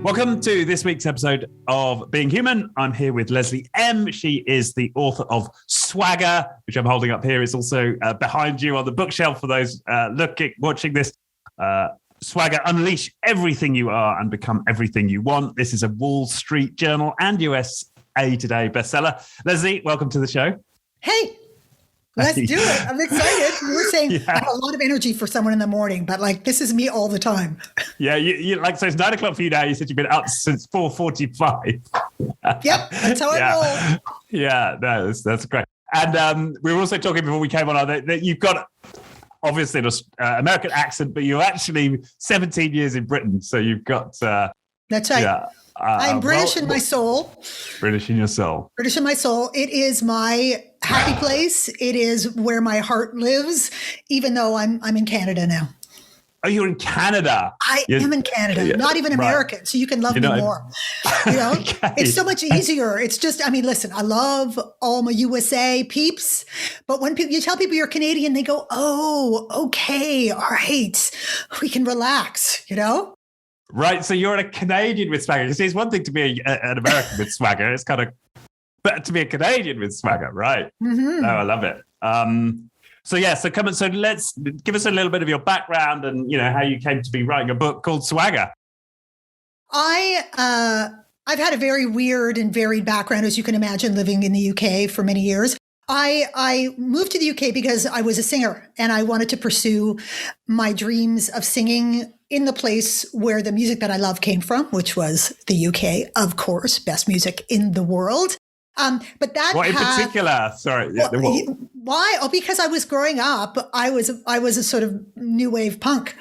Welcome to this week's episode of Being Human. I'm here with Leslie Ehm. She is the author of Swagger, which I'm holding up here. Is also behind you on the bookshelf for those watching this. Swagger, unleash everything you are and become everything you want. This is a Wall Street Journal and USA Today bestseller. Leslie, welcome to the show. Hey, let's do it. I'm excited. You were saying I have a lot of energy for someone in the morning, but like this is me all the time. Yeah, you like, so it's 9 o'clock for you now. You said you've been up since 4:45. Yep, that's how I roll. Yeah, no, that's great. And we were also talking before we came on that you've got obviously an American accent, but you're actually 17 years in Britain. So you've got... that's right. Yeah, I'm British in my soul. British in your soul. British in my soul. It is my happy place. It is where my heart lives, even though I'm in Canada now. Oh, you're in Canada. I am in Canada, not even American. Right. So you can love me more. You know, okay. It's so much easier. It's just, I mean, listen, I love all my USA peeps, but when you tell people you're Canadian, they go, oh, okay, all right, we can relax, you know? Right. So you're a Canadian with swagger. It's one thing to be an American with swagger. It's kind of better to be a Canadian with swagger, right? Mm-hmm. No, I love it. So let's give us a little bit of your background and, you know, how you came to be writing a book called Swagger. I've had a very weird and varied background, as you can imagine, living in the UK for many years. I moved to the UK because I was a singer and I wanted to pursue my dreams of singing in the place where the music that I love came from, which was the UK, of course, best music in the world. But that what in particular? Sorry, why? Oh, because I was growing up, I was a sort of new wave punk.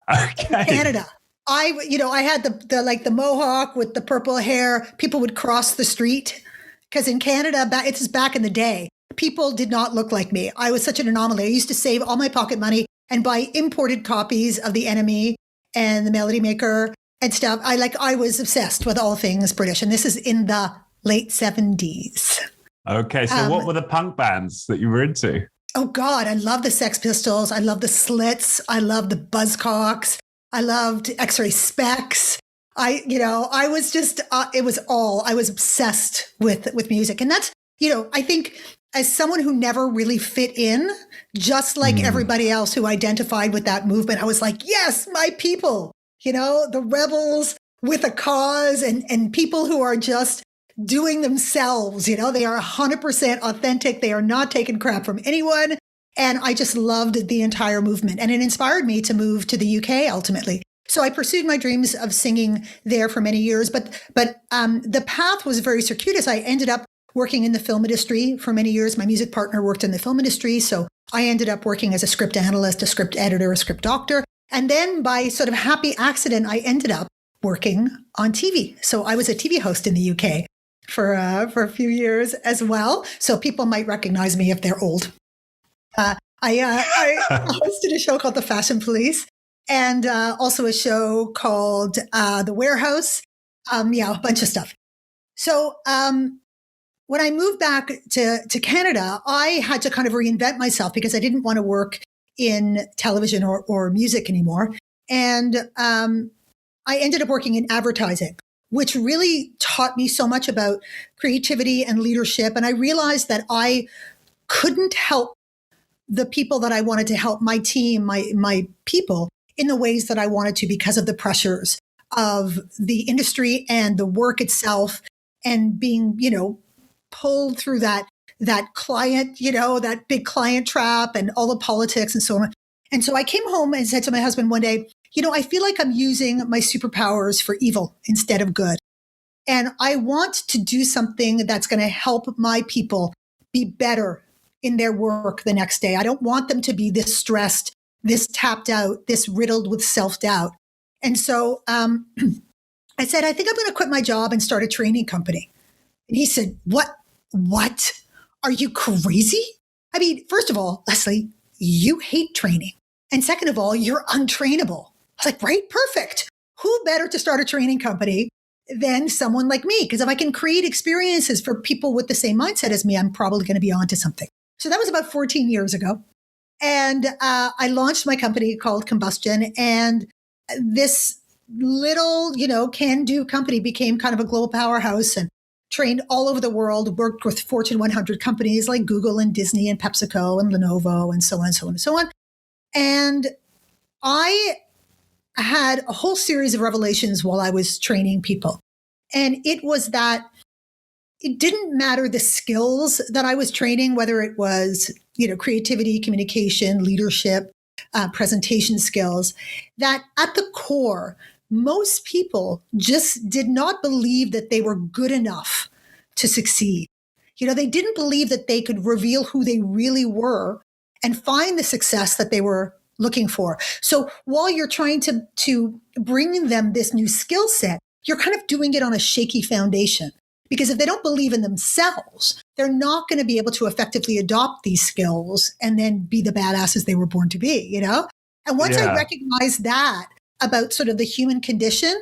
Okay. In Canada. I had the mohawk with the purple hair. People would cross the street because in Canada, it's back in the day. People did not look like me. I was such an anomaly. I used to save all my pocket money and buy imported copies of The Enemy and The Melody Maker and stuff. I was obsessed with all things British, and this is in the late 70s. Okay, so what were the punk bands that you were into? Oh God, I love the Sex Pistols. I love the Slits. I love the Buzzcocks. I loved X-Ray Specs. I was just, it was all, I was obsessed with music. And that's, I think as someone who never really fit in, just like everybody else who identified with that movement, I was like, yes, my people, the rebels with a cause and people who are just doing themselves, they are 100% authentic. They are not taking crap from anyone. And I just loved the entire movement. And it inspired me to move to the UK ultimately. So I pursued my dreams of singing there for many years. But the path was very circuitous. I ended up working in the film industry for many years. My music partner worked in the film industry. So I ended up working as a script analyst, a script editor, a script doctor. And then by sort of happy accident, I ended up working on TV. So I was a TV host in the UK for a few years as well. So people might recognize me if they're old. I hosted a show called The Fashion Police and also a show called The Warehouse. A bunch of stuff. So when I moved back to Canada, I had to kind of reinvent myself because I didn't want to work in television or music anymore. And I ended up working in advertising, which really taught me so much about creativity and leadership. And I realized that I couldn't help the people that I wanted to help, my team, my people, in the ways that I wanted to because of the pressures of the industry and the work itself and being, pulled through that client, that big client trap and all the politics and so on. And so I came home and said to my husband one day, I feel like I'm using my superpowers for evil instead of good. And I want to do something that's going to help my people be better in their work the next day. I don't want them to be this stressed, this tapped out, this riddled with self-doubt. And so I said, I think I'm going to quit my job and start a training company. And he said, What? Are you crazy? I mean, first of all, Leslie, you hate training. And second of all, you're untrainable. I was like, right? Perfect. Who better to start a training company than someone like me? Because if I can create experiences for people with the same mindset as me, I'm probably going to be onto something. So that was about 14 years ago. And I launched my company called Combustion. And this little, can-do company became kind of a global powerhouse and trained all over the world, worked with Fortune 100 companies like Google and Disney and PepsiCo and Lenovo and so on and so on and so on. And I had a whole series of revelations while I was training people. And it was that it didn't matter the skills that I was training, whether it was, creativity, communication, leadership, presentation skills, that at the core, most people just did not believe that they were good enough to succeed. They didn't believe that they could reveal who they really were and find the success that they were looking for. So while you're trying to bring them this new skill set, you're kind of doing it on a shaky foundation. Because if they don't believe in themselves, they're not going to be able to effectively adopt these skills and then be the badasses they were born to be, And once I recognized that about sort of the human condition,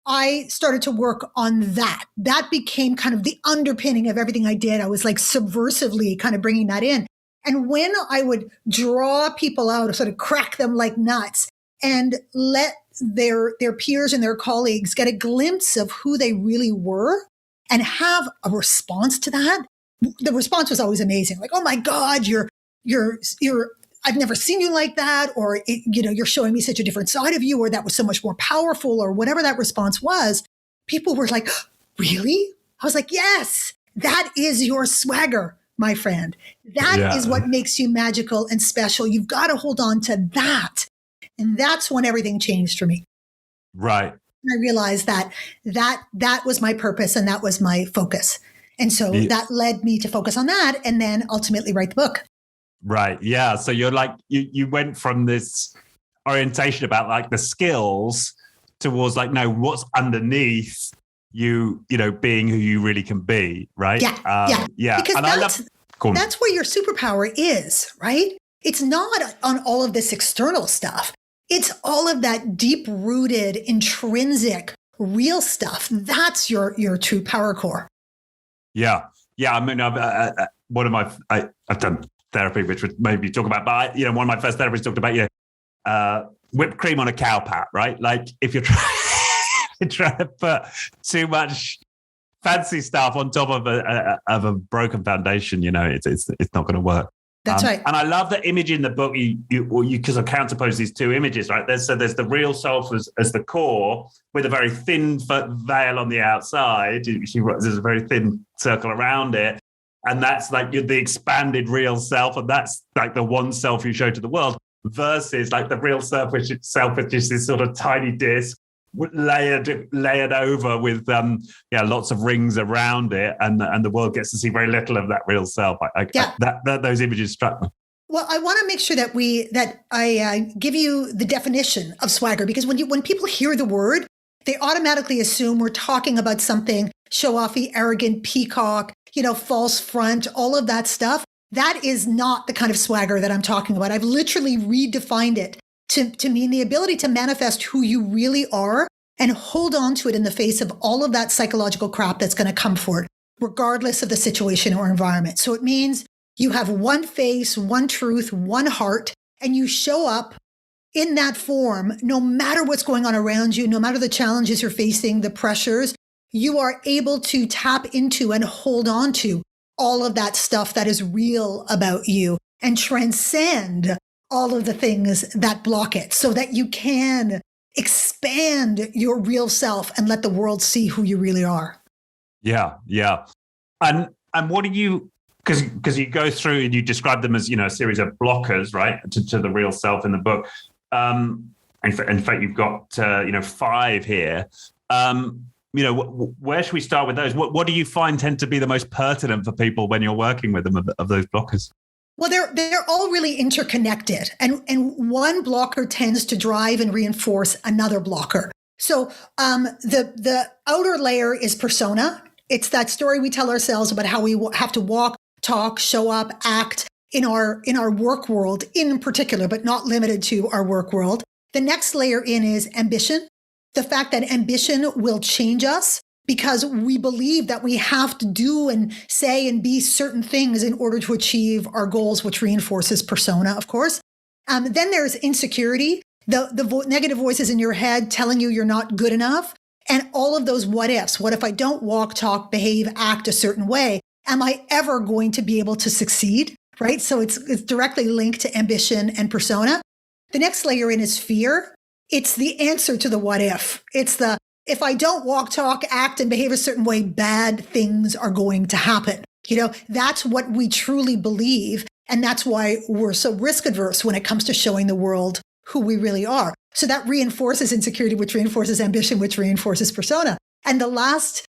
I started to work on that. That became kind of the underpinning of everything I did. I was like subversively kind of bringing that in. And when I would draw people out, or sort of crack them like nuts and let their peers and their colleagues get a glimpse of who they really were, and have a response to that, the response was always amazing. Like, oh my God, you're, I've never seen you like that. Or, you're showing me such a different side of you, or that was so much more powerful, or whatever that response was. People were like, really? I was like, yes, that is your swagger, my friend. That is what makes you magical and special. You've got to hold on to that. And that's when everything changed for me. Right. I realized that was my purpose and that was my focus. And so that led me to focus on that and then ultimately write the book. Right. Yeah. So you're like, you went from this orientation about like the skills towards like, no, what's underneath you, being who you really can be. Right. Yeah. Because and that's where your superpower is, right? It's not on all of this external stuff. It's all of that deep-rooted, intrinsic, real stuff. That's your true power core. Yeah. I mean, I've done therapy, which would maybe talk about, but one of my first therapists talked about, whipped cream on a cow pat, right? Like if you're trying to put too much fancy stuff on top of a broken foundation, it's not going to work. That's right. And I love the image in the book. You because I counterpose these two images, right? There's the real self as the core with a very thin veil on the outside. There's a very thin circle around it. And that's like the expanded real self. And that's like the one self you show to the world versus like the real self, which is just this sort of tiny disc layered over with lots of rings around it, and the world gets to see very little of that real self. Those images struck me. Well, I want to make sure that I give you the definition of swagger, because when people hear the word, they automatically assume we're talking about something show-offy, arrogant, peacock, false front, all of that stuff. That is not the kind of swagger that I'm talking about. I've literally redefined it to mean the ability to manifest who you really are and hold on to it in the face of all of that psychological crap that's going to come for it, regardless of the situation or environment. So it means you have one face, one truth, one heart, and you show up in that form, no matter what's going on around you, no matter the challenges you're facing, the pressures, you are able to tap into and hold on to all of that stuff that is real about you and transcend all of the things that block it so that you can expand your real self and let the world see who you really are. Yeah. And what do you, because you go through and you describe them as, a series of blockers, right, to the real self in the book. In fact, you've got, 5 here. Where should we start with those? What do you find tend to be the most pertinent for people when you're working with them of those blockers? Well, they're all really interconnected, and one blocker tends to drive and reinforce another blocker. So the outer layer is persona. It's that story we tell ourselves about how we have to walk, talk, show up, act in our work world in particular, but not limited to our work world. The next layer in is ambition. The fact that ambition will change us because we believe that we have to do and say and be certain things in order to achieve our goals, which reinforces persona, of course. Then there's insecurity. the negative voices in your head telling you you're not good enough, and all of those what ifs. What if I don't walk, talk, behave, act a certain way? Am I ever going to be able to succeed? Right? So it's directly linked to ambition and persona. The next layer in is fear. It's the answer to the what if. It's the, if I don't walk, talk, act, and behave a certain way, bad things are going to happen. That's what we truly believe. And that's why we're so risk adverse when it comes to showing the world who we really are. So that reinforces insecurity, which reinforces ambition, which reinforces persona. And the last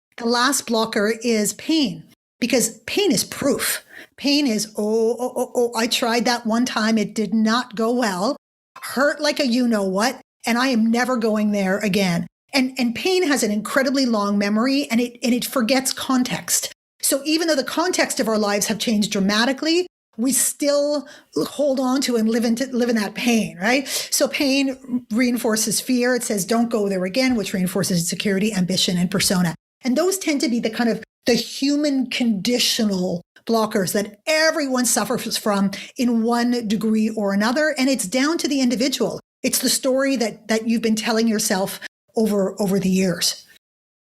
blocker is pain, because pain is proof. Pain is, I tried that one time. It did not go well. Hurt like a you-know-what. And I am never going there again. And pain has an incredibly long memory, and it forgets context. So even though the context of our lives have changed dramatically, we still hold on to and live in that pain, right? So pain reinforces fear. It says, don't go there again, which reinforces insecurity, ambition, and persona. And those tend to be the kind of the human conditional blockers that everyone suffers from in one degree or another. And it's down to the individual. It's the story that you've been telling yourself over the years.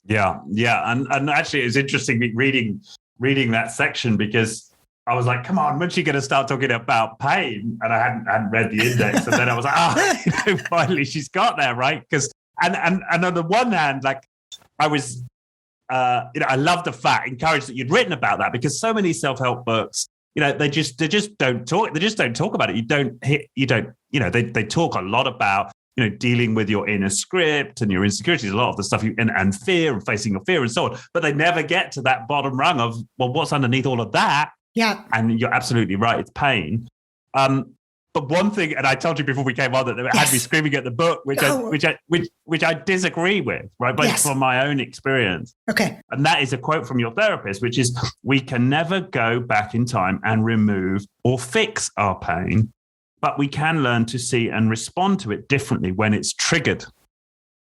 Yeah. And actually, it's interesting reading that section, because I was like, come on, when's she going to start talking about pain? And I hadn't read the index. And then I was like, finally she's got there, right? Because, and on the one hand, like I was, I love the fact, encouraged that you'd written about that, because so many self-help books, they just don't talk. They just don't talk about it. They talk a lot about, dealing with your inner script and your insecurities, a lot of the stuff and fear and facing your fear and so on. But they never get to that bottom rung of, well, what's underneath all of that? Yeah. And you're absolutely right. It's pain. But one thing, and I told you before we came on, that it had me screaming at the book, which I disagree with, right? But from my own experience. Okay. And that is a quote from your therapist, which is, we can never go back in time and remove or fix our pain, but we can learn to see and respond to it differently when it's triggered.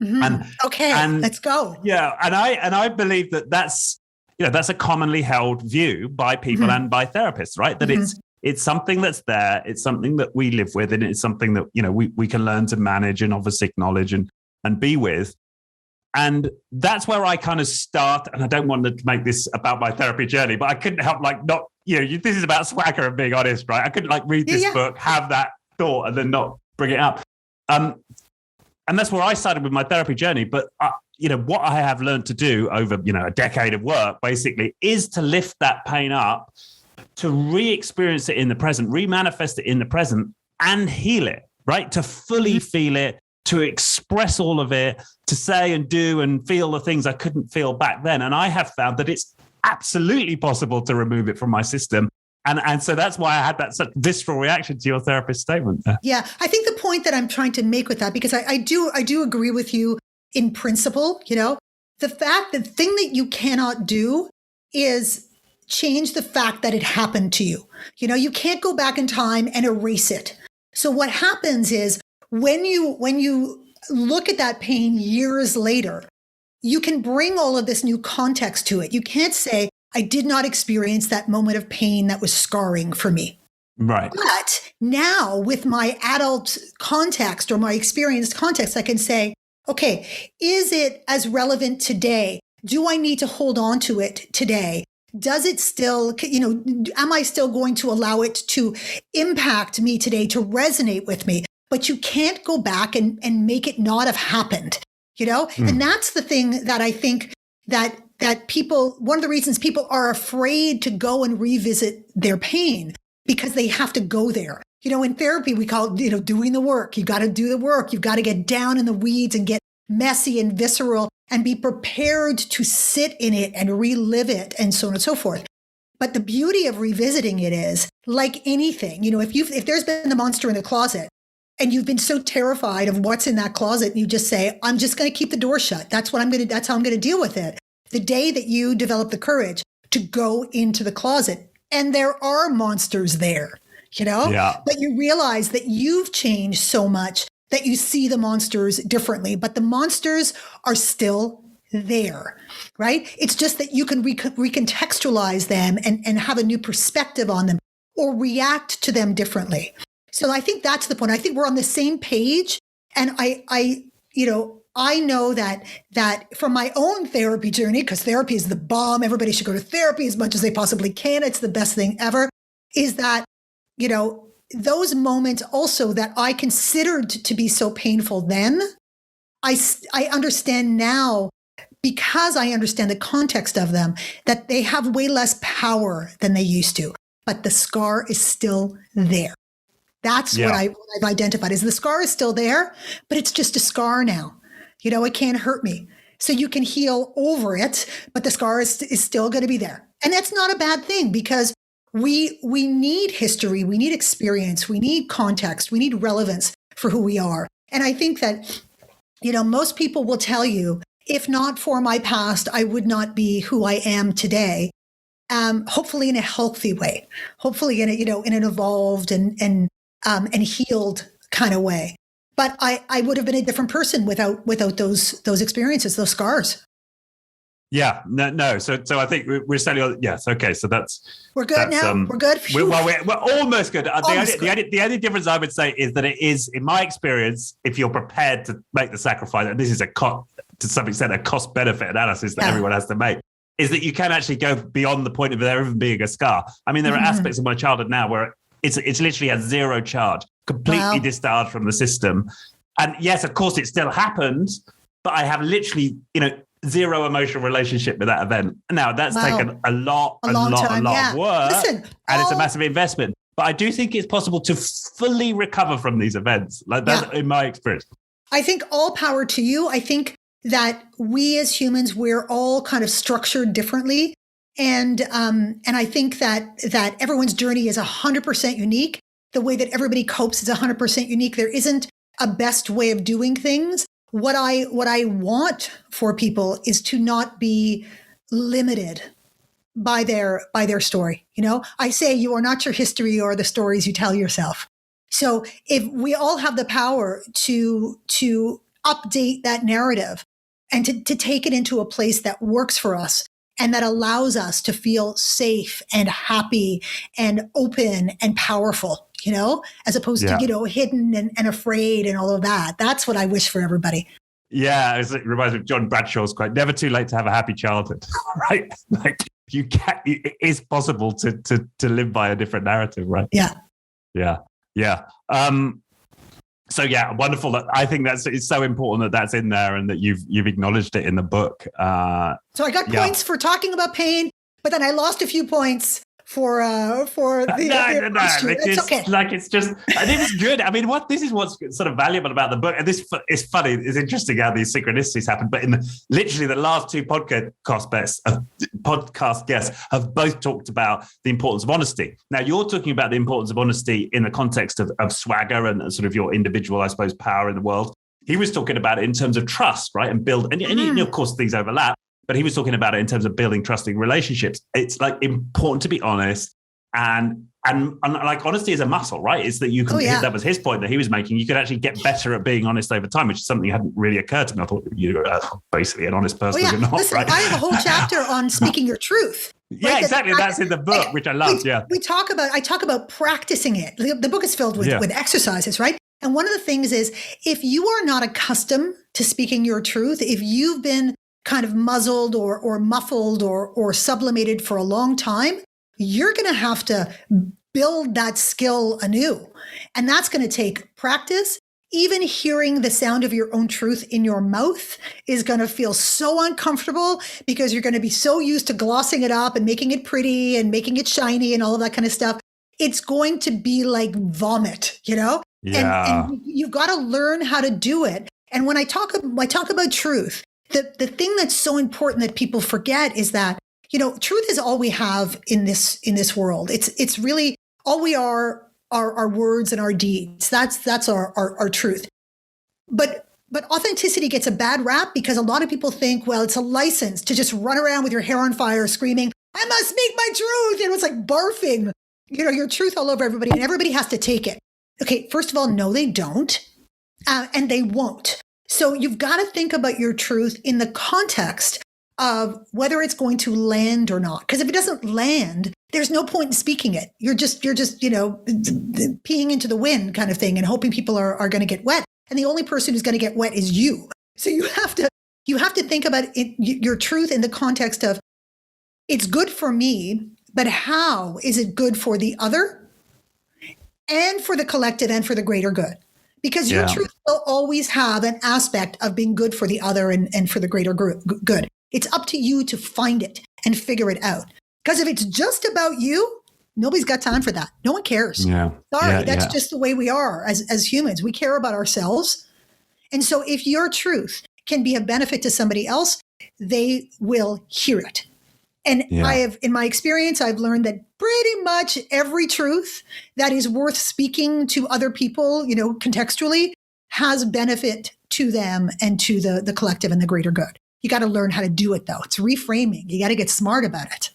Mm-hmm. Let's go. Yeah. And I believe that's a commonly held view by people and by therapists, right? That it's something that's there. It's something that we live with, and it's something that, we can learn to manage and obviously acknowledge and be with. And that's where I kind of start. And I don't want to make this about my therapy journey, but I couldn't help this is about swagger and being honest, right? I couldn't read this book, have that thought, and then not bring it up. And that's where I started with my therapy journey. But what I have learned to do over, a decade of work, basically, is to lift that pain up, to re-experience it in the present, re-manifest it in the present, and heal it, right? To fully feel it, to express all of it, to say and do and feel the things I couldn't feel back then. And I have found that it's absolutely possible to remove it from my system. And so that's why I had that such visceral reaction to your therapist's statement. Yeah, I think the point that I'm trying to make with that, because I do agree with you in principle, the thing that you cannot do is change the fact that it happened to you. You can't go back in time and erase it. So what happens is when you look at that pain years later, you can bring all of this new context to it. You can't say, I did not experience that moment of pain that was scarring for me. Right. But now with my adult context or my experienced context, I can say, okay, is it as relevant today? Do I need to hold on to it today? Does it still, am I still going to allow it to impact me today, to resonate with me? But you can't go back and make it not have happened, And that's the thing that I think that people, one of the reasons people are afraid to go and revisit their pain, because they have to go there. In therapy, we call it, doing the work. You got to do the work. You've got to get down in the weeds and get messy and visceral and be prepared to sit in it and relive it and so on and so forth. But the beauty of revisiting it is, like anything, if there's been the monster in the closet and you've been so terrified of what's in that closet, and you just say, I'm just going to keep the door shut. That's how I'm going to deal with it. The day that you develop the courage to go into the closet, and there are monsters there, but you realize that you've changed so much that you see the monsters differently, but the monsters are still there, right? It's just that you can recontextualize them and have a new perspective on them or react to them differently. So I think that's the point. I think we're on the same page And I know that from my own therapy journey, because therapy is the bomb, everybody should go to therapy as much as they possibly can. It's the best thing ever, is that, those moments also that I considered to be so painful then, I understand now, because I understand the context of them, that they have way less power than they used to, but the scar is still there. That's what I've identified, is the scar is still there, but it's just a scar now. It can't hurt me. So you can heal over it, but the scar is still going to be there. And that's not a bad thing, because we need history, we need experience, we need context, we need relevance for who we are. And I think that, most people will tell you, if not for my past, I would not be who I am today. Hopefully in a healthy way, hopefully in an evolved and healed kind of way. But I would have been a different person without those experiences, those scars. Yeah, no. So I think we're standing on. Yes, okay. So we're good now. We're good. We're almost good. The only difference I would say is that it is, in my experience, if you're prepared to make the sacrifice, and this is to some extent a cost benefit analysis that everyone has to make, is that you can actually go beyond the point of there even being a scar. I mean, there are aspects of my childhood now where it's literally at zero charge, completely discharged from the system. And yes, of course, it still happened, but I have literally, zero emotional relationship with that event. Now, that's taken a lot of work. Listen, and it's a massive investment. But I do think it's possible to fully recover from these events. Like that's in my experience. I think all power to you. I think that we as humans, we're all kind of structured differently. And I think that everyone's journey is 100% unique. The way that everybody copes is 100% unique. There isn't a best way of doing things. What I want for people is to not be limited by their story. I say you are not your history or the stories you tell yourself. So if we all have the power to update that narrative and to take it into a place that works for us and that allows us to feel safe and happy and open and powerful, as opposed to, hidden and afraid and all of that. That's what I wish for everybody. Yeah, it reminds me of John Bradshaw's quote, never too late to have a happy childhood, right? Like it is possible to live by a different narrative, right? Yeah. So wonderful. I think it's so important that that's in there and that you've acknowledged it in the book. So I got points for talking about pain, but then I lost a few points for the no. It's okay. It's just, I think it's good. I mean, this is what's sort of valuable about the book. And this is funny. It's interesting how these synchronicities happen. But in literally the last two podcast guests have both talked about the importance of honesty. Now, you're talking about the importance of honesty in the context of swagger and sort of your individual, I suppose, power in the world. He was talking about it in terms of trust, right? And build, and of course, things overlap. But he was talking about it in terms of building trusting relationships. It's like important to be honest, and like honesty is a muscle, right? It's that you can. That was his point that he was making. You could actually get better at being honest over time, which is something that hadn't really occurred to me. I thought you're basically an honest person. You're not. Listen, right? I have a whole chapter on speaking your truth. Yeah, right? Exactly. That's in the book, which I love. I talk about practicing it. The book is filled with exercises, right? And one of the things is, if you are not accustomed to speaking your truth, if you've been kind of muzzled or muffled or sublimated for a long time, you're going to have to build that skill anew. And that's going to take practice. Even hearing the sound of your own truth in your mouth is going to feel so uncomfortable because you're going to be so used to glossing it up and making it pretty and making it shiny and all of that kind of stuff. It's going to be like vomit, Yeah. And you've got to learn how to do it. And when I talk about truth, the thing that's so important that people forget is that, truth is all we have in this world. It's really all we are our words and our deeds. That's our truth. But authenticity gets a bad rap because a lot of people think, well, it's a license to just run around with your hair on fire screaming, I must speak my truth. It's like barfing, your truth all over everybody, and everybody has to take it. Okay, first of all, no, they don't. And they won't. So you've got to think about your truth in the context of whether it's going to land or not. Because if it doesn't land, there's no point in speaking it. You're just peeing into the wind kind of thing and hoping people are going to get wet. and the only person who's going to get wet is you. So you have to think about it, your truth in the context of, it's good for me, but how is it good for the other and for the collective and for the greater good? Because your truth will always have an aspect of being good for the other and for the greater good. It's up to you to find it and figure it out. Because if it's just about you, nobody's got time for that. No one cares. Yeah. Sorry, that's just the way we are as humans. We care about ourselves. And so if your truth can be a benefit to somebody else, they will hear it. And I have, in my experience, I've learned that pretty much every truth that is worth speaking to other people, contextually, has benefit to them and to the collective and the greater good. You got to learn how to do it, though. It's reframing. You got to get smart about it.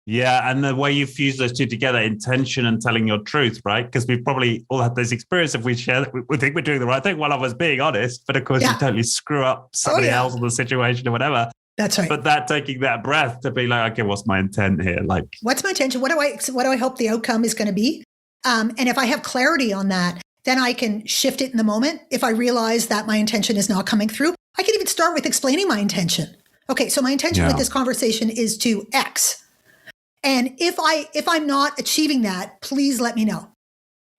Yeah, and the way you fuse those two together, intention and telling your truth, right? Because we've probably all had those experiences. If we share, we think we're doing the right thing while I was being honest, but of course you totally screw up somebody else or the situation or whatever. That's right. But that taking that breath to be like, okay, what's my intent here? Like, what's my intention? What do I hope the outcome is going to be? And if I have clarity on that, then I can shift it in the moment. If I realize that my intention is not coming through, I can even start with explaining my intention. Okay, so my intention with this conversation is to X. And if I'm not achieving that, please let me know.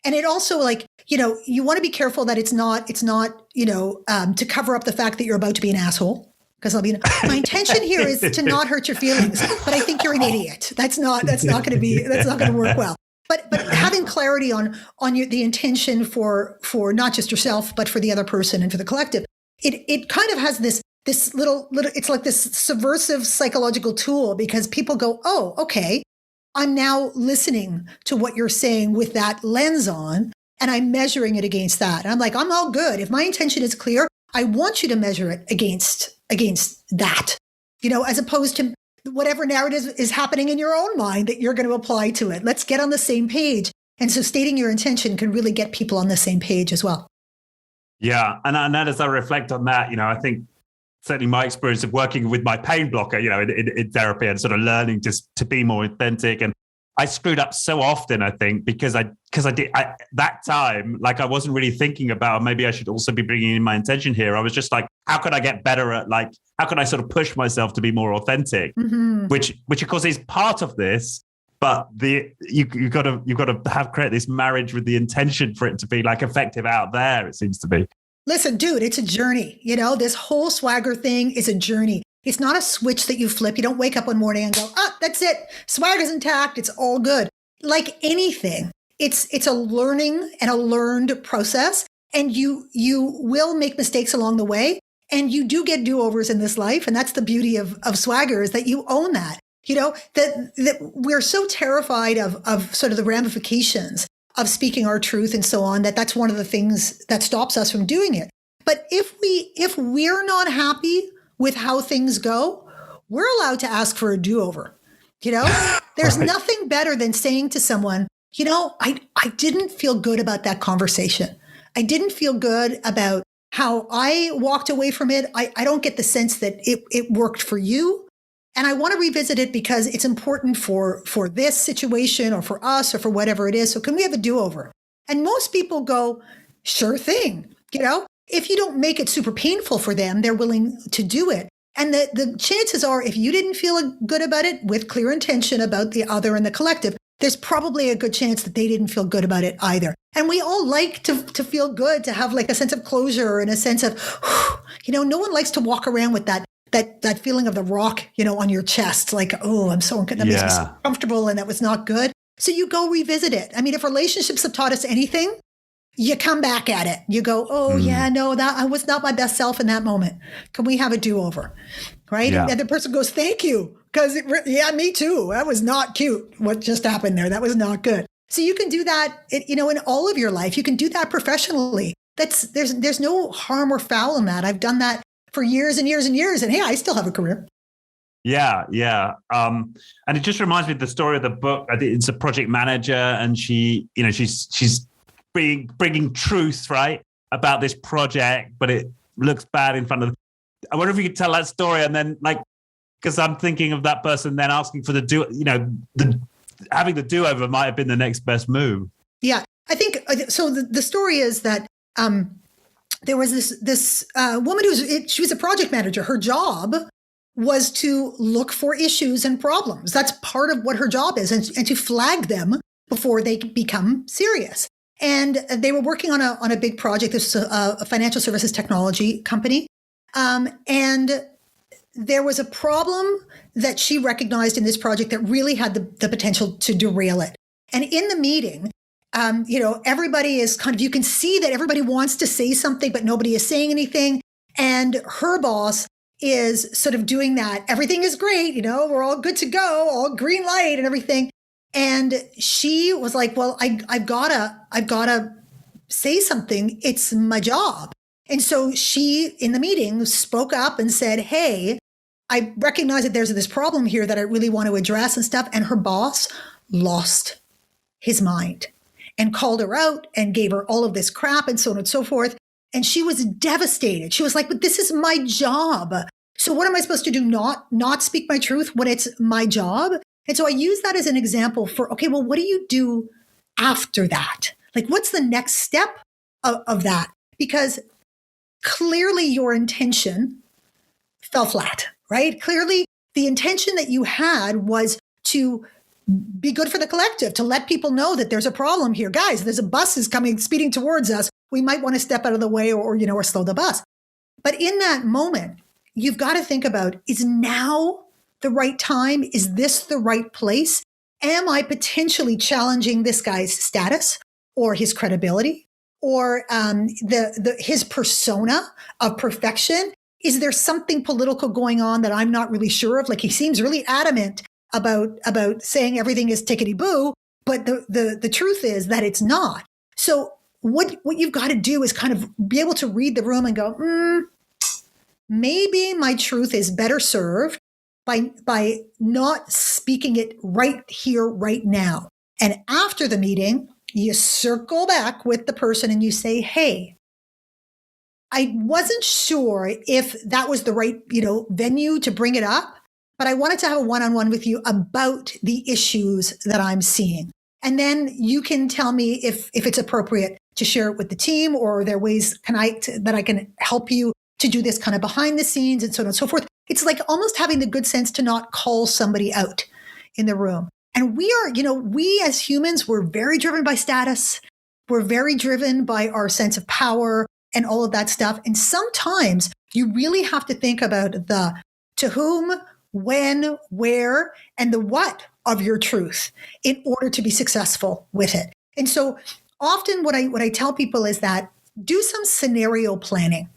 And it also, you want to be careful that it's not to cover up the fact that you're about to be an asshole. Because my intention here is to not hurt your feelings, but I think you're an idiot. That's not going to work well. But having clarity on the intention for not just yourself, but for the other person and for the collective, it kind of has this little, it's like this subversive psychological tool, because people go, oh, okay, I'm now listening to what you're saying with that lens on, and I'm measuring it against that. And I'm like, I'm all good. If my intention is clear, I want you to measure it against that, as opposed to whatever narrative is happening in your own mind that you're going to apply to it. Let's get on the same page. And so stating your intention can really get people on the same page as well. Yeah. And as I reflect on that, I think certainly my experience of working with my pain blocker, in therapy and sort of learning just to be more authentic. And I screwed up so often, I think, because I did that time, like I wasn't really thinking about, maybe I should also be bringing in my intention here. I was just like, how could I get better at, how can I sort of push myself to be more authentic, which of course is part of this, but you've got to create this marriage with the intention for it to be effective out there. It seems to be. Listen, dude, it's a journey. This whole swagger thing is a journey. It's not a switch that you flip. You don't wake up one morning and go, that's it. Swagger's intact. It's all good. Like anything, it's a learning and a learned process. And you will make mistakes along the way. And you do get do-overs in this life. And that's the beauty of swagger, is that you own that. That we're so terrified of sort of the ramifications of speaking our truth and so on, that's one of the things that stops us from doing it. But if we're not happy with how things go, we're allowed to ask for a do-over. There's nothing better than saying to someone, I didn't feel good about that conversation. I didn't feel good about how I walked away from it. I don't get the sense that it worked for you. And I want to revisit it because it's important for this situation or for us or for whatever it is. So can we have a do-over? And most people go, sure thing. If you don't make it super painful for them, they're willing to do it. And the chances are, if you didn't feel good about it with clear intention about the other and the collective, there's probably a good chance that they didn't feel good about it either. And we all like to feel good, to have a sense of closure and a sense of, no one likes to walk around with that feeling of the rock, on your chest, like, oh, I'm so that makes me so comfortable and that was not good. So you go revisit it. I mean, if relationships have taught us anything, you come back at it. You go, oh yeah, no, that I was not my best self in that moment. Can we have a do-over? Right? Yeah. And the other person goes, thank you. Because me too. That was not cute. What just happened there? That was not good. So you can do that, in all of your life. You can do that professionally. There's no harm or foul in that. I've done that for years and years and years. And hey, I still have a career. Yeah. And it just reminds me of the story of the book. I think it's a project manager, and she's bringing truth, right, about this project, but it looks bad in front of. I wonder if you could tell that story, and then because I'm thinking of that person then asking for having the do-over might have been the next best move. Yeah, I think so. The story is that there was this woman she was a project manager. Her job was to look for issues and problems. That's part of what her job is, and to flag them before they become serious. And they were working on a big project. This was a financial services technology company. And there was a problem that she recognized in this project that really had the potential to derail it. And in the meeting, everybody is you can see that everybody wants to say something, but nobody is saying anything. And her boss is sort of doing that. Everything is great. We're all good to go, all green light and everything. And she was like, well, I've gotta say something. It's my job. And so she, in the meeting, spoke up and said, hey, I recognize that there's this problem here that I really want to address and stuff. And her boss lost his mind and called her out and gave her all of this crap and so on and so forth. And she was devastated. She was like, but this is my job. So what am I supposed to do? Not speak my truth when it's my job? And so I use that as an example for, okay, well, what do you do after that? Like, what's the next step of that? Because clearly your intention fell flat, right? Clearly the intention that you had was to be good for the collective, to let people know that there's a problem here. Guys, there's a bus is coming, speeding towards us. We might want to step out of the way or slow the bus. But in that moment, you've got to think about, is now the right time? Is this the right place? Am I potentially challenging this guy's status or his credibility or his persona of perfection? Is there something political going on that I'm not really sure of? Like, he seems really adamant about saying everything is tickety-boo, but the truth is that it's not. So what you've got to do is kind of be able to read the room and go, maybe my truth is better served by not speaking it right here, right now. And after the meeting, you circle back with the person and you say, hey, I wasn't sure if that was the right, venue to bring it up, but I wanted to have a one-on-one with you about the issues that I'm seeing. And then you can tell me if it's appropriate to share it with the team, or are there ways that I can help you to do this kind of behind the scenes and so on and so forth. It's like almost having the good sense to not call somebody out in the room. And we as humans, we're very driven by status. We're very driven by our sense of power and all of that stuff. And sometimes you really have to think about the to whom, when, where, and the what of your truth in order to be successful with it. And so often what I tell people is that do some scenario planning,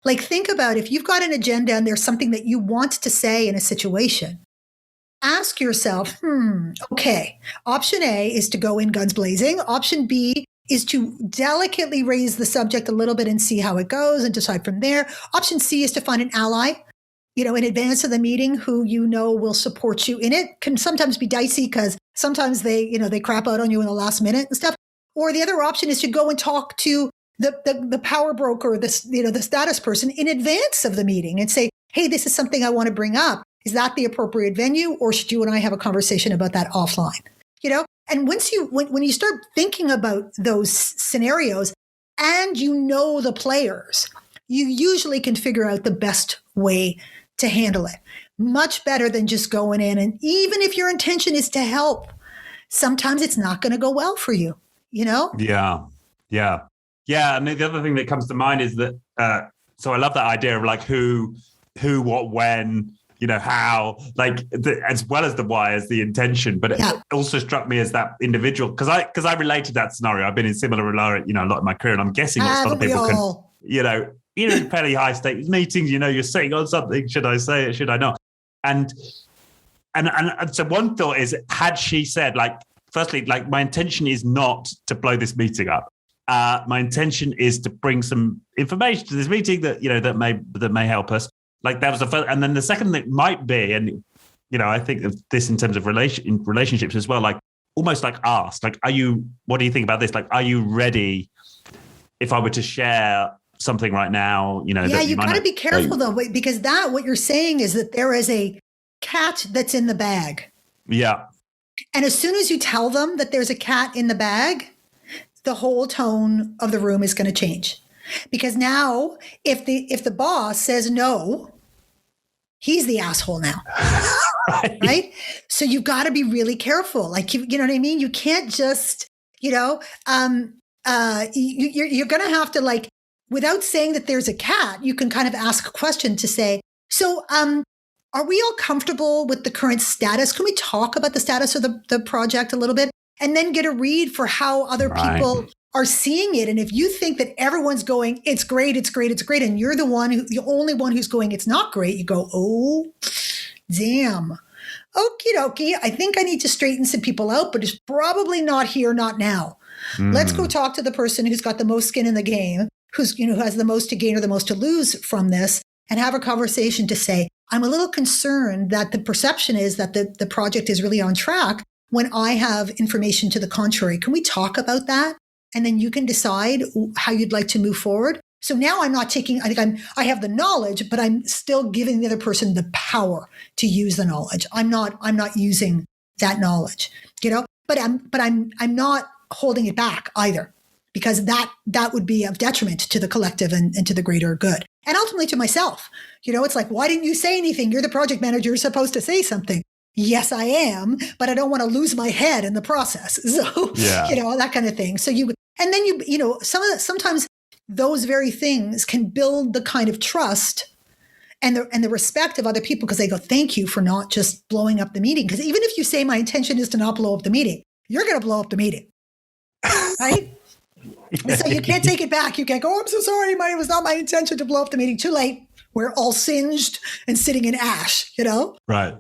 like think about if you've got an agenda and there's something that you want to say in a situation. Ask yourself, okay, option A is to go in guns blazing. Option B is to delicately raise the subject a little bit and see how it goes and decide from there. Option C is to find an ally, in advance of the meeting who will support you in it. Can sometimes be dicey because sometimes they crap out on you in the last minute and stuff. Or the other option is to go and talk to the power broker, the status person in advance of the meeting and say, hey, this is something I want to bring up. Is that the appropriate venue, or should you and I have a conversation about that offline? And when you start thinking about those scenarios and the players, you usually can figure out the best way to handle it. Much better than just going in. And even if your intention is to help, sometimes it's not going to go well for you, Yeah. And the other thing that comes to mind is that, so I love that idea of like who, what, when, how, as well as the why, as the intention. But it also struck me as that individual, because I related that scenario. I've been in similar, a lot of my career, and I'm guessing that some people can, in fairly high stakes meetings, you're sitting on something. Should I say it? Should I not? And so one thought is, had she said, firstly, my intention is not to blow this meeting up. My intention is to bring some information to this meeting that may help us. That was the first, and then the second thing might be, and I think of this in terms of relationships as well. Almost asked, what do you think about this? Are you ready? If I were to share something right now, Yeah, you got to be careful though, because what you're saying is that there is a cat that's in the bag. Yeah. And as soon as you tell them that there's a cat in the bag, the whole tone of the room is going to change. Because now if the boss says no, he's the asshole now. Right? So you've got to be really careful. Like, you know what I mean? You can't just, you're going to have to, like, without saying that there's a cat, you can kind of ask a question to say, so, are we all comfortable with the current status? Can we talk about the status of the project a little bit, and then get a read for how other people are seeing it? And if you think that everyone's going, it's great, it's great, it's great, and you're the only one who's going, it's not great, you go, oh, damn. Okie dokie. I think I need to straighten some people out, but it's probably not here, not now. Let's go talk to the person who's got the most skin in the game, who has the most to gain or the most to lose from this, and have a conversation to say, I'm a little concerned that the perception is that the project is really on track when I have information to the contrary. Can we talk about that? And then you can decide how you'd like to move forward. So now I'm not taking, I have the knowledge, but I'm still giving the other person the power to use the knowledge. I'm not using that knowledge, but I'm not holding it back either, because that would be of detriment to the collective and to the greater good. And ultimately to myself. It's like, why didn't you say anything? You're the project manager. You're supposed to say something. Yes, I am, but I don't want to lose my head in the process. So, that kind of thing. So sometimes those very things can build the kind of trust and the respect of other people, because they go, thank you for not just blowing up the meeting. Because even if you say my intention is to not blow up the meeting, you're going to blow up the meeting. Right? So you can't take it back. You can't go, oh, I'm so sorry. It was not my intention to blow up the meeting. Too late. We're all singed and sitting in ash, Right.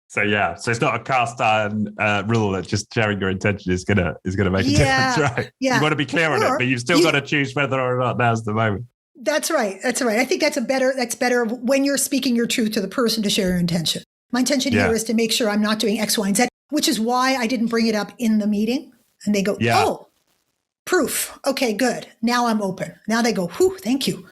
So it's not a cast iron rule that just sharing your intention is gonna make a difference, right? Yeah. You want to be clear on it, but you've still got to choose whether or not now's the moment. That's right. I think that's better when you're speaking your truth to the person to share your intention. My intention here is to make sure I'm not doing X, Y, and Z, which is why I didn't bring it up in the meeting. And they go, oh, proof. Okay, good. Now I'm open. Now they go, whew, thank you.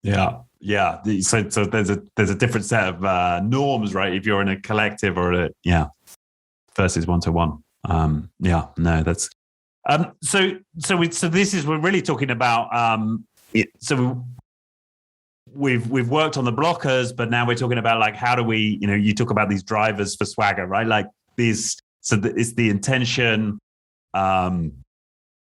Yeah. Yeah. So there's a different set of norms, right? If you're in a collective or versus one-to-one. That's so this is, we're really talking about so we've worked on the blockers, but now we're talking about, like, how do we, you talk about these drivers for swagger, right? Like these, it's the intention.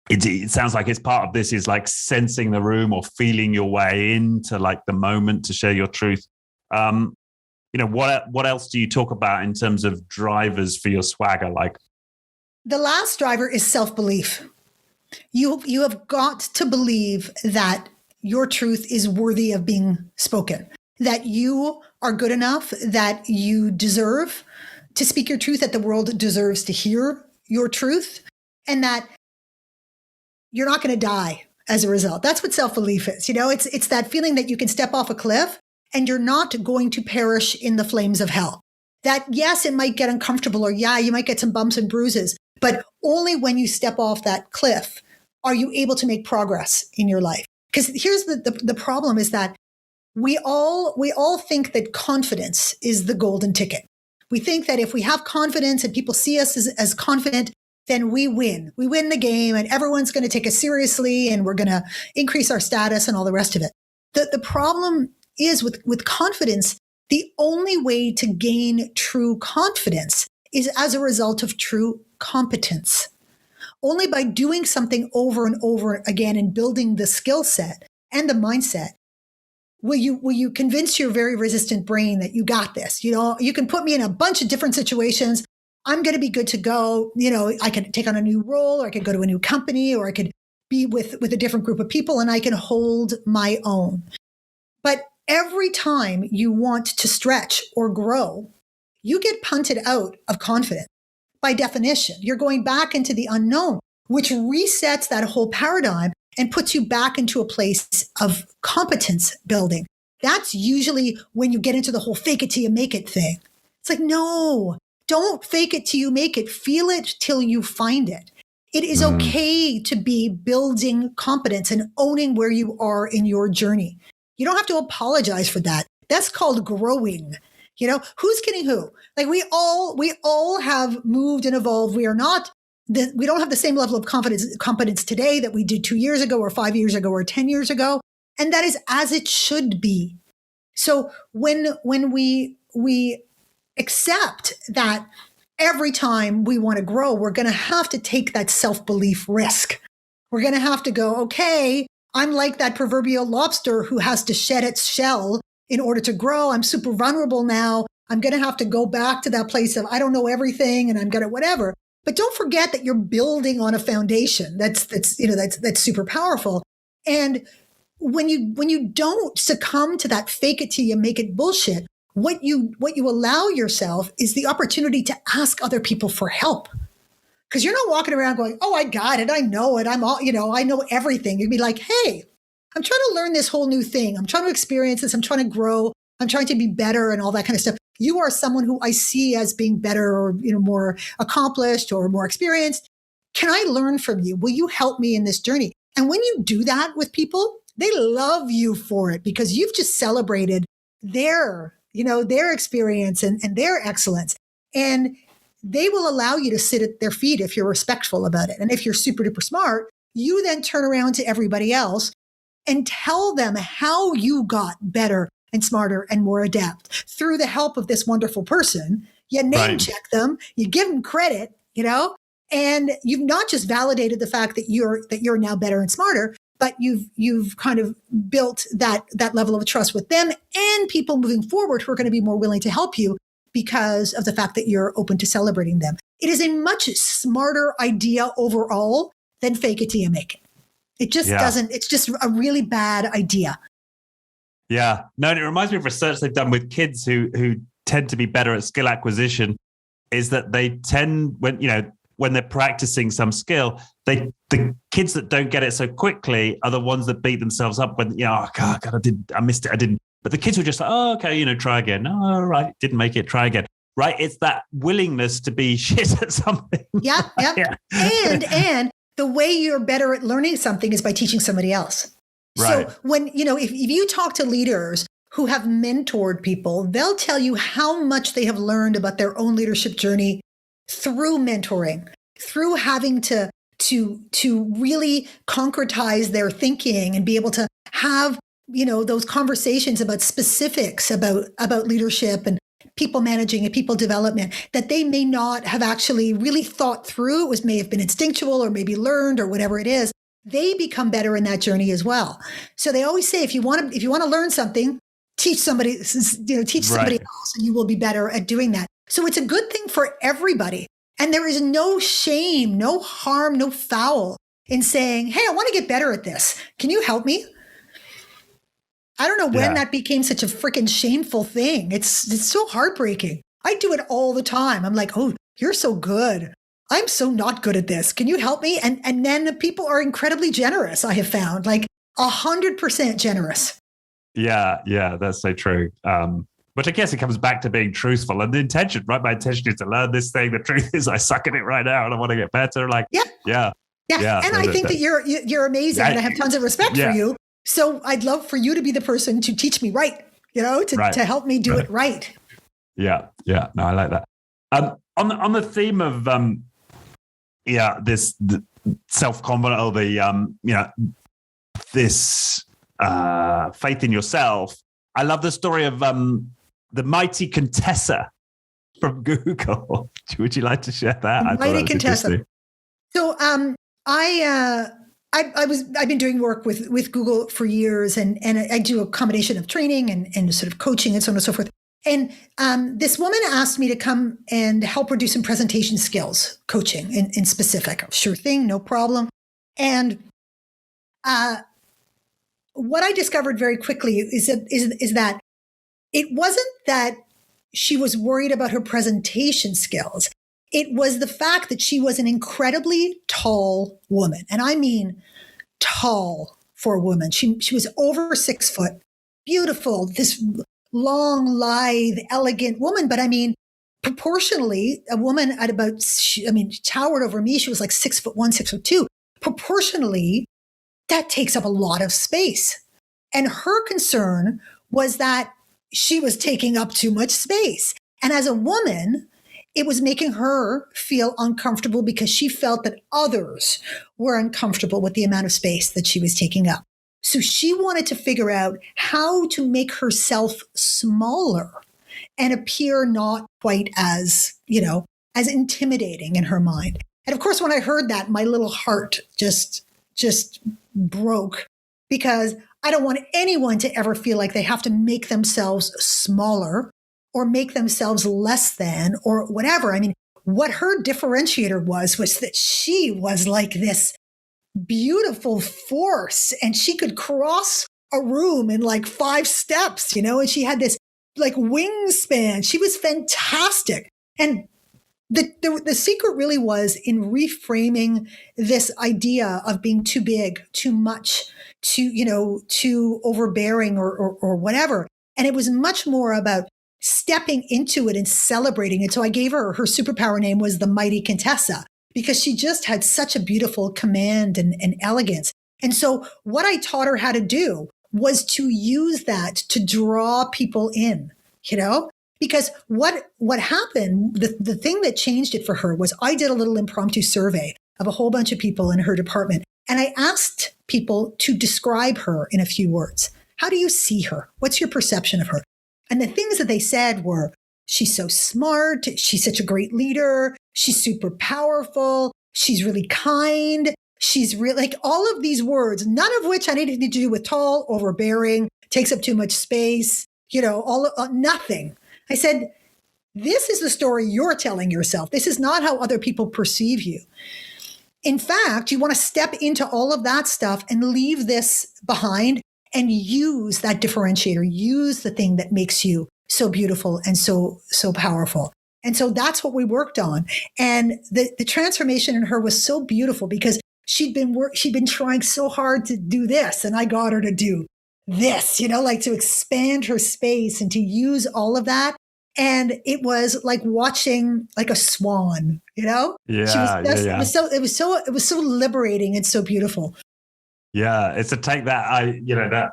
It sounds like it's part of this is like sensing the room or feeling your way into, like, the moment to share your truth. What else do you talk about in terms of drivers for your swagger? Like, the last driver is self-belief. You have got to believe that your truth is worthy of being spoken, that you are good enough, that you deserve to speak your truth, that the world deserves to hear your truth, and that you're not going to die as a result. That's what self-belief is. It's that feeling that you can step off a cliff and you're not going to perish in the flames of hell. That, yes, it might get uncomfortable, or you might get some bumps and bruises, but only when you step off that cliff are you able to make progress in your life. Because here's the problem is that we all think that confidence is the golden ticket. We think that if we have confidence and people see us as confident, then we win. We win the game and everyone's going to take us seriously and we're going to increase our status and all the rest of it. The problem is with confidence, the only way to gain true confidence is as a result of true competence. Only by doing something over and over again and building the skill set and the mindset will you convince your very resistant brain that you got this. You can put me in a bunch of different situations. I'm going to be good to go. I can take on a new role, or I could go to a new company, or I could be with a different group of people, and I can hold my own. But every time you want to stretch or grow, you get punted out of confidence. By definition, you're going back into the unknown, which resets that whole paradigm and puts you back into a place of competence building. That's usually when you get into the whole fake it till you make it thing. It's like, no. Don't fake it till you make it. Feel it till you find it. It is okay to be building competence and owning where you are in your journey. You don't have to apologize for that. That's called growing. Who's kidding who? Like we all have moved and evolved. We are not we don't have the same level of competence today that we did 2 years ago or 5 years ago or 10 years ago. And that is as it should be. So when we accept that every time we want to grow, we're going to have to take that self-belief risk. We're going to have to go, okay, I'm like that proverbial lobster who has to shed its shell in order to grow. I'm super vulnerable now. I'm going to have to go back to that place of, I don't know everything and I'm going to whatever. But don't forget that you're building on a foundation that's super powerful. And when you don't succumb to that fake it till you make it bullshit, what you allow yourself is the opportunity to ask other people for help. Because you're not walking around going, oh, I got it. I know it. I'm all, I know everything. You'd be like, hey, I'm trying to learn this whole new thing. I'm trying to experience this. I'm trying to grow. I'm trying to be better and all that kind of stuff. You are someone who I see as being better or, more accomplished or more experienced. Can I learn from you? Will you help me in this journey? And when you do that with people, they love you for it because you've just celebrated their experience and their excellence. And they will allow you to sit at their feet if you're respectful about it. And if you're super duper smart, you then turn around to everybody else and tell them how you got better and smarter and more adept through the help of this wonderful person. You name check them, you give them credit, and you've not just validated the fact that you're now better and smarter, but you've kind of built that level of trust with them and people moving forward who are going to be more willing to help you because of the fact that you're open to celebrating them. It is a much smarter idea overall than fake it till you make it. It just doesn't, it's just a really bad idea. Yeah. No, and it reminds me of research they've done with kids who tend to be better at skill acquisition is that they tend, when they're practicing some skill, the kids that don't get it so quickly are the ones that beat themselves up when, oh God, I missed it. I didn't. But the kids were just like, oh, okay, try again. No, all right, didn't make it, try again. Right? It's that willingness to be shit at something. Yeah. And the way you're better at learning something is by teaching somebody else. Right. So when, if you talk to leaders who have mentored people, they'll tell you how much they have learned about their own leadership journey through mentoring, through having to really concretize their thinking and be able to have, those conversations about specifics about leadership and people managing and people development that they may not have actually really thought through. It may have been instinctual or maybe learned or whatever it is. They become better in that journey as well. So they always say, if you want to learn something, teach somebody, somebody else, and you will be better at doing that. So it's a good thing for everybody. And there is no shame, no harm, no foul in saying, hey, I want to get better at this. Can you help me? I don't know when that became such a freaking shameful thing. It's so heartbreaking. I do it all the time. I'm like, oh, you're so good. I'm so not good at this. Can you help me? And then the people are incredibly generous, I have found, like 100% generous. Yeah, that's so true. Which I guess it comes back to being truthful and the intention, right? My intention is to learn this thing. The truth is I suck at it right now and I want to get better. Like, yeah. And I think that you're amazing and I have tons of respect for you. So I'd love for you to be the person to teach me to help me do it right. Yeah. No, I like that. On the theme of this self-confidence or this faith in yourself. I love the story of the mighty Contessa from Google. Would you like to share that? Mighty Contessa. So I've been doing work with Google for years, and I do a combination of training and sort of coaching and so on and so forth. And this woman asked me to come and help her do some presentation skills coaching in specific. Sure thing, no problem. And what I discovered very quickly is that it wasn't that she was worried about her presentation skills. It was the fact that she was an incredibly tall woman. And I mean tall for a woman. She was over 6 foot, beautiful, this long, lithe, elegant woman. But I mean, proportionally, a woman at about, towered over me. She was like 6'1", 6'2". Proportionally, that takes up a lot of space. And her concern was that she was taking up too much space. And as a woman, it was making her feel uncomfortable because she felt that others were uncomfortable with the amount of space that she was taking up. So she wanted to figure out how to make herself smaller and appear not quite as, as intimidating in her mind. And of course, when I heard that, my little heart just broke, because I don't want anyone to ever feel like they have to make themselves smaller or make themselves less than or whatever. I mean, what her differentiator was that she was like this beautiful force, and she could cross a room in like 5 steps, and she had this like wingspan. She was fantastic. And the secret really was in reframing this idea of being too big, too much, too overbearing or whatever. And it was much more about stepping into it and celebrating it. So I gave her superpower name was the Mighty Contessa, because she just had such a beautiful command and elegance. And so what I taught her how to do was to use that to draw people in, because what happened, the thing that changed it for her was I did a little impromptu survey of a whole bunch of people in her department. And I asked people to describe her in a few words. How do you see her? What's your perception of her? And the things that they said were, she's so smart. She's such a great leader. She's super powerful. She's really kind. She's really like all of these words, none of which had anything to do with tall, overbearing, takes up too much space, nothing. I said, this is the story you're telling yourself. This is not how other people perceive you. In fact, you want to step into all of that stuff and leave this behind and use that differentiator, use the thing that makes you so beautiful and so powerful. And so that's what we worked on. And the transformation in her was so beautiful because she'd been trying so hard to do this, and I got her to do this, like to expand her space and to use all of that. And it was like watching like a swan, Yeah, It was so liberating and so beautiful. Yeah, it's to take that that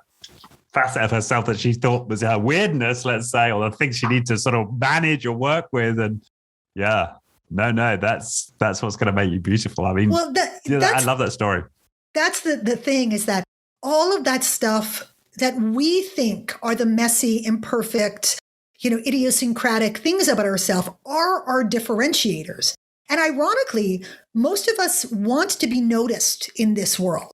facet of herself that she thought was her weirdness, let's say, or the things she needs to sort of manage or work with, and that's what's going to make you beautiful. I mean, I love that story. That's the thing, is that all of that stuff that we think are the messy, imperfect, idiosyncratic things about ourselves are our differentiators. And ironically, most of us want to be noticed in this world.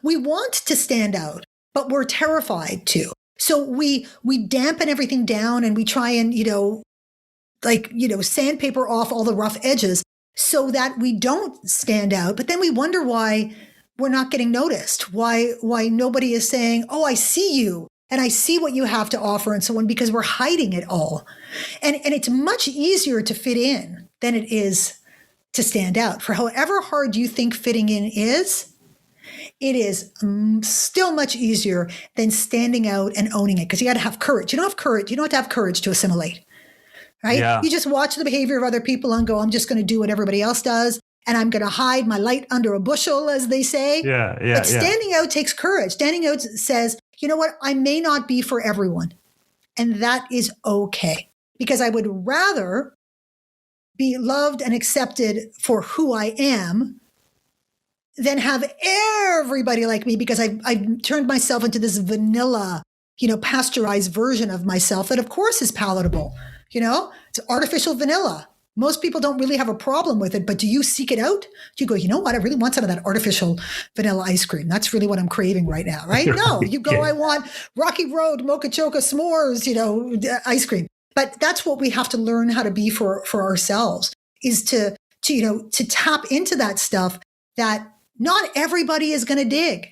We want to stand out, but we're terrified to. So we dampen everything down and we try and, sandpaper off all the rough edges so that we don't stand out. But then we wonder why we're not getting noticed, why nobody is saying, oh, I see you and I see what you have to offer and so on, because we're hiding it all. And it's much easier to fit in than it is to stand out. For however hard you think fitting in is, it is still much easier than standing out and owning it, because you got to have courage. You don't have courage. You don't have to have courage to assimilate, right? Yeah. You just watch the behavior of other people and go, I'm just going to do what everybody else does. And I'm going to hide my light under a bushel, as they say. But standing out takes courage. Standing out says, you know what? I may not be for everyone. And that is okay, because I would rather be loved and accepted for who I am than have everybody like me, because I've turned myself into this vanilla, pasteurized version of myself that of course is palatable. It's artificial vanilla. Most people don't really have a problem with it, but do you seek it out? Do you go, you know what? I really want some of that artificial vanilla ice cream. That's really what I'm craving right now, right? No, you go, I want Rocky Road, Mocha Choca s'mores, ice cream. But that's what we have to learn how to be for ourselves, is to tap into that stuff that not everybody is going to dig,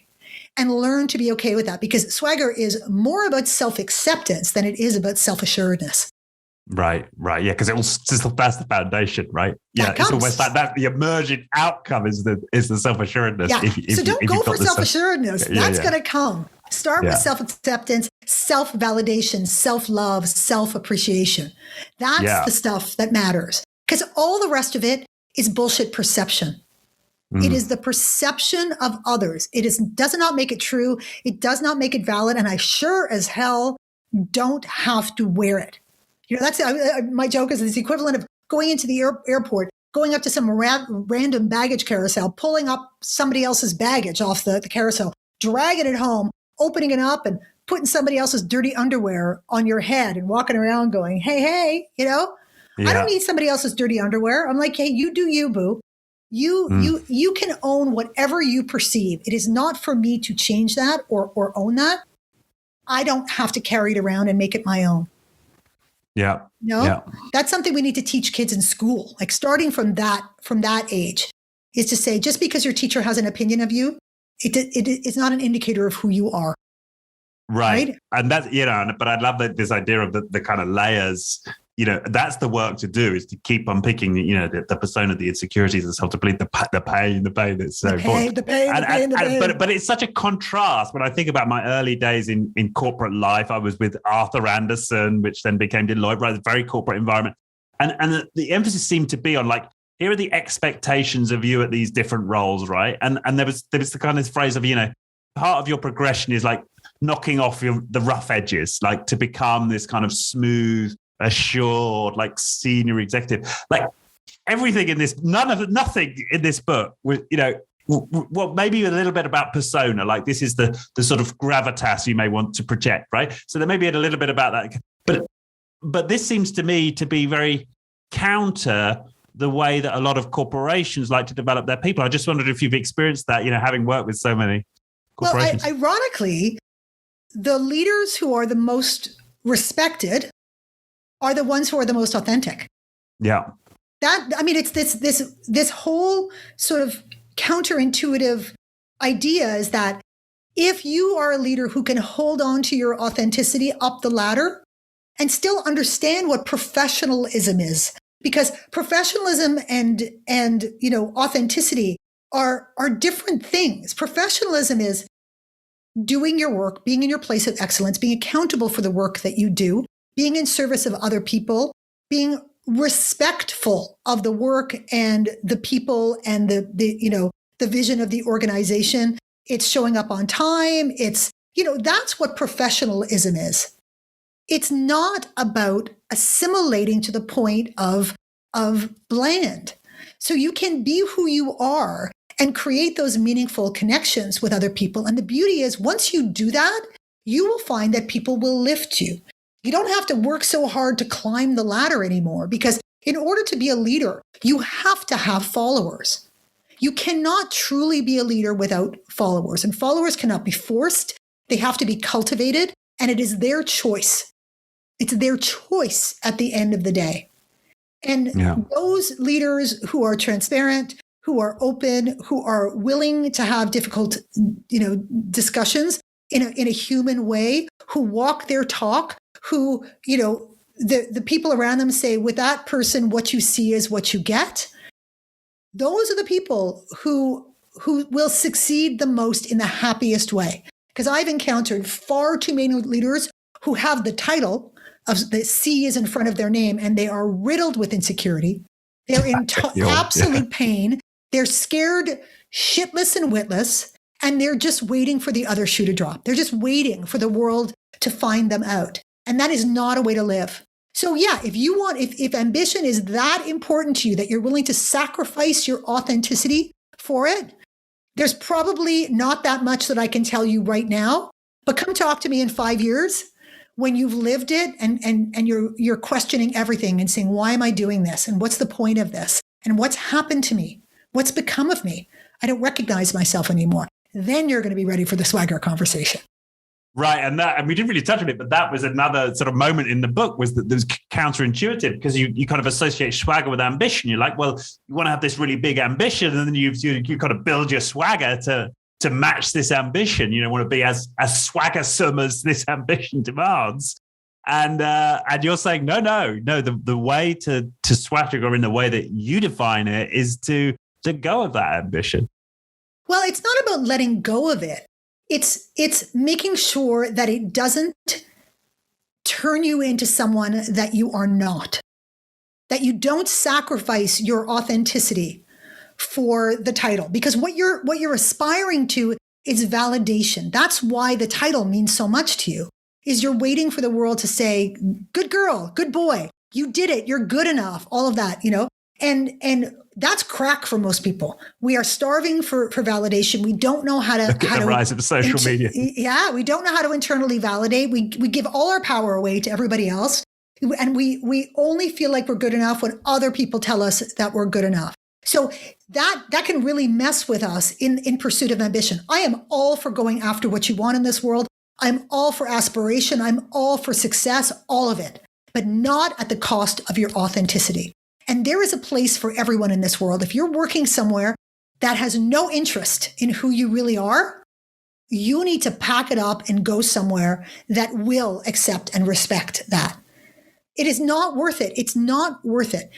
and learn to be okay with that, because swagger is more about self-acceptance than it is about self-assuredness. Right. Yeah, because that's the foundation, right? Yeah, it's almost like that. The emergent outcome is the self-assuredness. Yeah. So don't go for self-assuredness. That's going to come. Start with self-acceptance, self-validation, self-love, self-appreciation. That's the stuff that matters, because all the rest of it is bullshit perception. It is the perception of others. Does not make it true. It does not make it valid. And I sure as hell don't have to wear it. That's my joke is it's the equivalent of going into the airport, going up to some random baggage carousel, pulling up somebody else's baggage off the carousel, dragging it home, opening it up and putting somebody else's dirty underwear on your head and walking around going, hey, you know, I don't need somebody else's dirty underwear. I'm like, hey, you do you, boo. You can own whatever you perceive. It is not for me to change that or own that. I don't have to carry it around and make it my own. Yeah. No, yeah. That's something we need to teach kids in school. Like starting from that age is to say, just because your teacher has an opinion of you, it's not an indicator of who you are. Right. And that, you know, but I love this idea of the kind of layers, you know, that's the work to do, is to keep unpicking, you know, the persona, the insecurities, and self to bleed the pain that's so important. The pain. But it's such a contrast. When I think about my early days in corporate life, I was with Arthur Andersen, which then became Deloitte, right? A very corporate environment. And the emphasis seemed to be on like, here are the expectations of you at these different roles, right? And there was the kind of phrase of, you know, part of your progression is like knocking off the rough edges, like to become this kind of smooth, assured, like senior executive. Like everything in this, nothing in this book was, you know, well, maybe a little bit about persona, like this is the sort of gravitas you may want to project, right? So there may be a little bit about that, but this seems to me to be very counter the way that a lot of corporations like to develop their people. I just wondered if you've experienced that, you know, having worked with so many corporations. Well, ironically, the leaders who are the most respected are the ones who are the most authentic. Yeah. It's this whole sort of counterintuitive idea is that if you are a leader who can hold on to your authenticity up the ladder and still understand what professionalism is, because professionalism and you know, authenticity are different things. Professionalism is doing your work, being in your place of excellence, being accountable for the work that you do, being in service of other people, being respectful of the work and the people and the vision of the organization. It's showing up on time. It's, you know, that's what professionalism is. It's not about assimilating to the point of bland. So you can be who you are and create those meaningful connections with other people. And the beauty is, once you do that, you will find that people will lift you. You don't have to work so hard to climb the ladder anymore, because in order to be a leader, you have to have followers. You cannot truly be a leader without followers, and followers cannot be forced. They have to be cultivated, and it is their choice. It's their choice at the end of the day. And those leaders who are transparent, who are open, who are willing to have difficult, you know, discussions in a human way, who walk their talk, who, you know, the people around them say, with that person, what you see is what you get. Those are the people who will succeed the most in the happiest way. Because I've encountered far too many leaders who have the title of the C is in front of their name, and they are riddled with insecurity. They're in absolute pain. They're scared, shitless and witless, and they're just waiting for the other shoe to drop. They're just waiting for the world to find them out. And that is not a way to live. So yeah, if ambition is that important to you that you're willing to sacrifice your authenticity for it, there's probably not that much that I can tell you right now, but come talk to me in 5 years when you've lived it and you're questioning everything and saying, why am I doing this? And what's the point of this? And what's happened to me? What's become of me? I don't recognize myself anymore. Then you're going to be ready for the swagger conversation. Right. And we didn't really touch on it, but that was another sort of moment in the book, was that there's counterintuitive, because you kind of associate swagger with ambition. You're like, well, you want to have this really big ambition, and then you kind of build your swagger to match this ambition. You don't want to be as swaggersome as this ambition demands. And you're saying, no, the way to swagger in the way that you define it is to go of that ambition. Well, it's not about letting go of it. It's making sure that it doesn't turn you into someone that you are not, that you don't sacrifice your authenticity for the title, because what you're aspiring to is validation. That's why the title means so much to you, is you're waiting for the world to say, good girl, good boy, You did it. You're good enough. All of that, and that's crack for most people. We are starving for validation. We don't know how to. Look at the rise of social media. Yeah, we don't know how to internally validate. We give all our power away to everybody else, and we only feel like we're good enough when other people tell us that we're good enough. So that can really mess with us in pursuit of ambition. I am all for going after what you want in this world. I'm all for aspiration. I'm all for success, all of it, but not at the cost of your authenticity. And there is a place for everyone in this world. If you're working somewhere that has no interest in who you really are, you need to pack it up and go somewhere that will accept and respect that. It is not worth it. It's not worth it.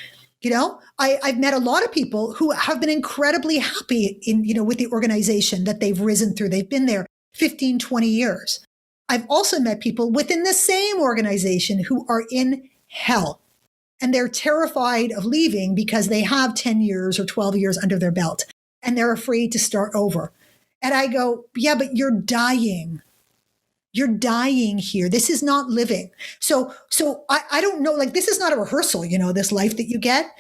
I've met a lot of people who have been incredibly happy with the organization that they've risen through. They've been there 15, 20 years. I've also met people within the same organization who are in hell. And they're terrified of leaving because they have 10 years or 12 years under their belt. And they're afraid to start over. And I go, yeah, but you're dying. You're dying here. This is not living. So I don't know, this is not a rehearsal, this life that you get.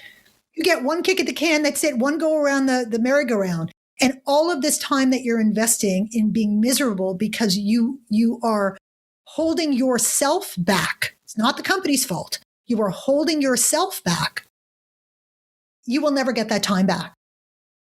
You get one kick at the can, that's it, one go around the merry-go-round. And all of this time that you're investing in being miserable because you are holding yourself back. It's not the company's fault. You are holding yourself back. You will never get that time back.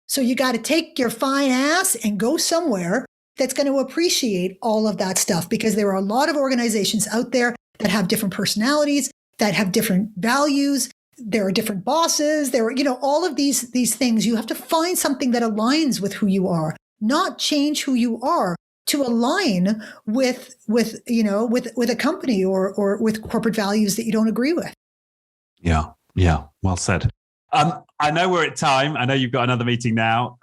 So you got to take your fine ass and go somewhere that's going to appreciate all of that stuff, because there are a lot of organizations out there that have different personalities, that have different values. There are different bosses. There are, all of these things. You have to find something that aligns with who you are, not change who you are to align with a company or with corporate values that you don't agree with. Yeah. Well said. I know we're at time. I know you've got another meeting now.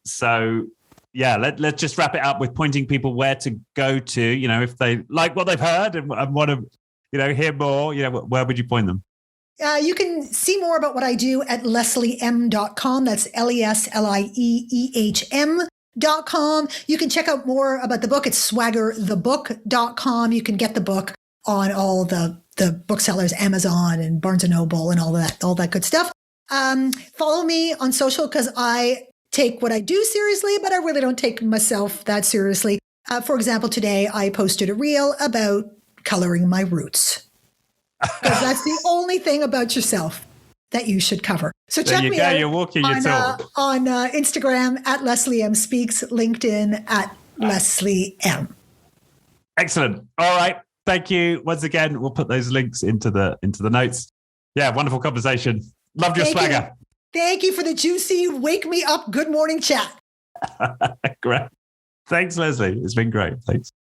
So yeah, let's just wrap it up with pointing people where to go to, if they like what they've heard and want to, hear more, where would you point them? You can see more about what I do at leslieehm.com. That's LESLIEEHM.com. You can check out more about the book at swaggerthebook.com. You can get the book on all the booksellers, Amazon and Barnes & Noble and all that good stuff. Follow me on social, because I take what I do seriously, but I really don't take myself that seriously. For example, today I posted a reel about coloring my roots. Because that's the only thing about yourself that you should cover. So check me out. You're walking your talk. On Instagram at Leslie Ehm Speaks, LinkedIn at Leslie Ehm. Excellent. All right. Thank you once again. We'll put those links into the notes. Yeah, wonderful conversation. Loved your swagger. Thank you for the juicy wake me up good morning chat. Great. Thanks, Leslie. It's been great. Thanks.